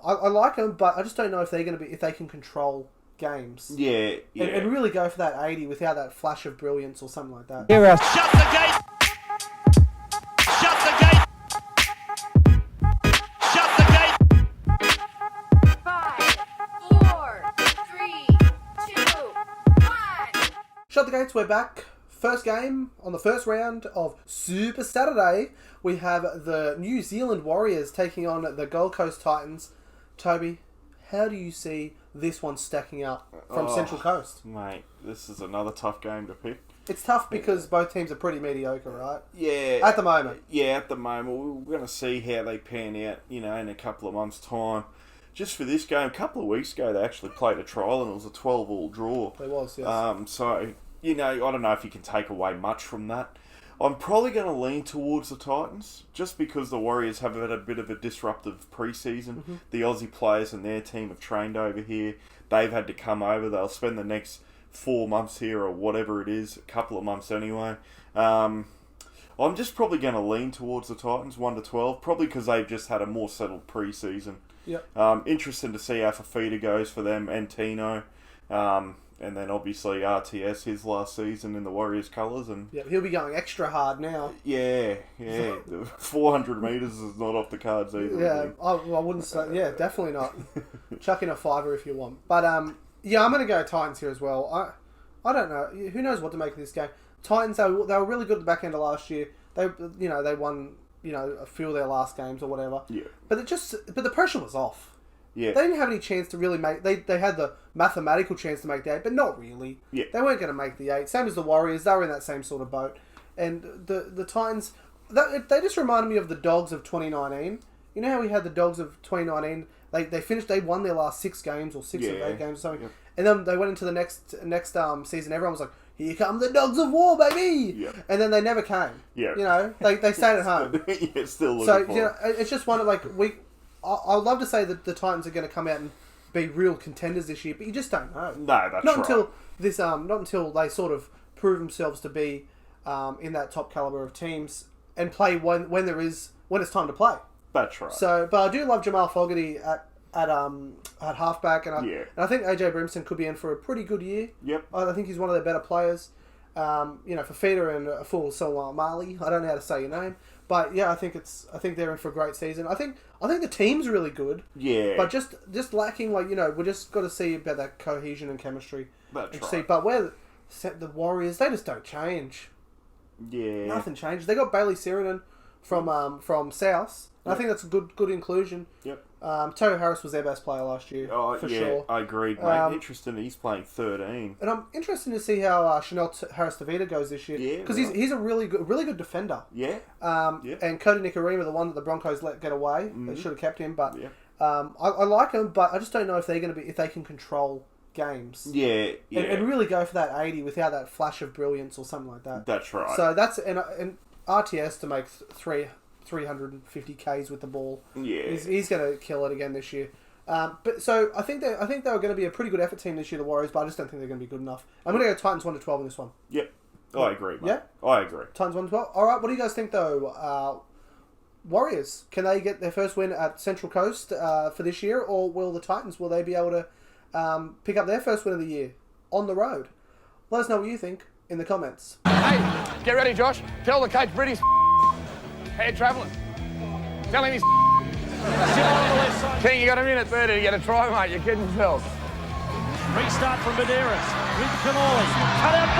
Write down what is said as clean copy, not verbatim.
I like them, but I just don't know if they can control games. Yeah. And really go for that 80 without that flash of brilliance or something like that. Shut the gate! Shut the gate! Shut the gate! 5, 4, 3, 2, 1. Shut the gates, we're back. First game on the first round of Super Saturday. We have the New Zealand Warriors taking on the Gold Coast Titans. Toby, how do you see this one stacking up from Central Coast? Mate, this is another tough game to pick. It's tough because both teams are pretty mediocre, right? Yeah. At the moment. Yeah, at the moment. We're going to see how they pan out, in a couple of months' time. Just for this game, a couple of weeks ago, they actually played a trial and it was a 12-all draw. It was, yes. So, I don't know if you can take away much from that. I'm probably going to lean towards the Titans, just because the Warriors have had a bit of a disruptive pre-season. Mm-hmm. The Aussie players and their team have trained over here. They've had to come over. They'll spend the next 4 months here, or whatever it is, a couple of months anyway. I'm just probably going to lean towards the Titans, 1-12, probably because they've just had a more settled pre-season. Yep. Interesting to see how Fafita goes for them, and Tino. And then obviously RTS, his last season in the Warriors colours. And Yeah, he'll be going extra hard now. Yeah. 400 metres is not off the cards either. Yeah, I wouldn't say. Yeah, definitely not. Chuck in a fiver if you want. But yeah, I'm going to go Titans here as well. I don't know. Who knows what to make of this game? Titans, they were really good at the back end of last year. They won a few of their last games or whatever. Yeah. But the pressure was off. Yeah. They didn't have any chance to really make... They had the mathematical chance to make the 8, but not really. Yeah. They weren't going to make the 8. Same as the Warriors. They were in that same sort of boat. And the Titans... They just reminded me of the Dogs of 2019. You know how we had the Dogs of 2019? They won their last 6 games or 6 of 8 games or something. Yep. And then they went into the next season. Everyone was like, here come the Dogs of War, baby! Yep. And then they never came. Yeah. They stayed at home. Yeah, still looking for it. It's just one of I'd love to say that the Titans are going to come out and be real contenders this year, but you just don't know. No, that's not until this. Not until they sort of prove themselves to be in that top caliber of teams and play when it's time to play. That's right. So, but I do love Jamal Fogarty at halfback, and I think AJ Brimson could be in for a pretty good year. Yep. I think he's one of their better players. Fafita and Full Mali. I don't know how to say your name. But yeah, I think they're in for a great season. I think the team's really good. Yeah. But just lacking, we just got to see about that cohesion and chemistry. That's right. See, but where the Warriors, they just don't change. Yeah. Nothing changes. They got Bailey Sirenen from South. Yep. I think that's a good inclusion. Yep. Tohu Harris was their best player last year, for sure. I agreed, mate. Interesting, he's playing 13. And I'm interested to see how Chanel Harris-Tavita goes this year. Yeah, because he's a really good defender. Yeah. And Cody Nikarima, the one that the Broncos let get away, they should have kept him. But I like him, but I just don't know if they can control games. Yeah. And really go for that 80 without that flash of brilliance or something like that. That's right. So that's and RTS to make 350 Ks with the ball. Yeah. He's going to kill it again this year. But so I think they were going to be a pretty good effort team this year, the Warriors, but I just don't think they're going to be good enough. I'm going to go Titans 1-12 in this one. Yep. I agree, mate. Yeah? I agree. Titans 1-12. All right, what do you guys think, though? Warriors, can they get their first win at Central Coast for this year, or will they be able to pick up their first win of the year on the road? Let us know what you think in the comments. Hey, get ready, Josh. Tell the coach British how you travelling. Tell him he's King, you got a minute 30 to get a try, mate. You're kidding yourself. Restart from Medeiros with Canoli. Cut out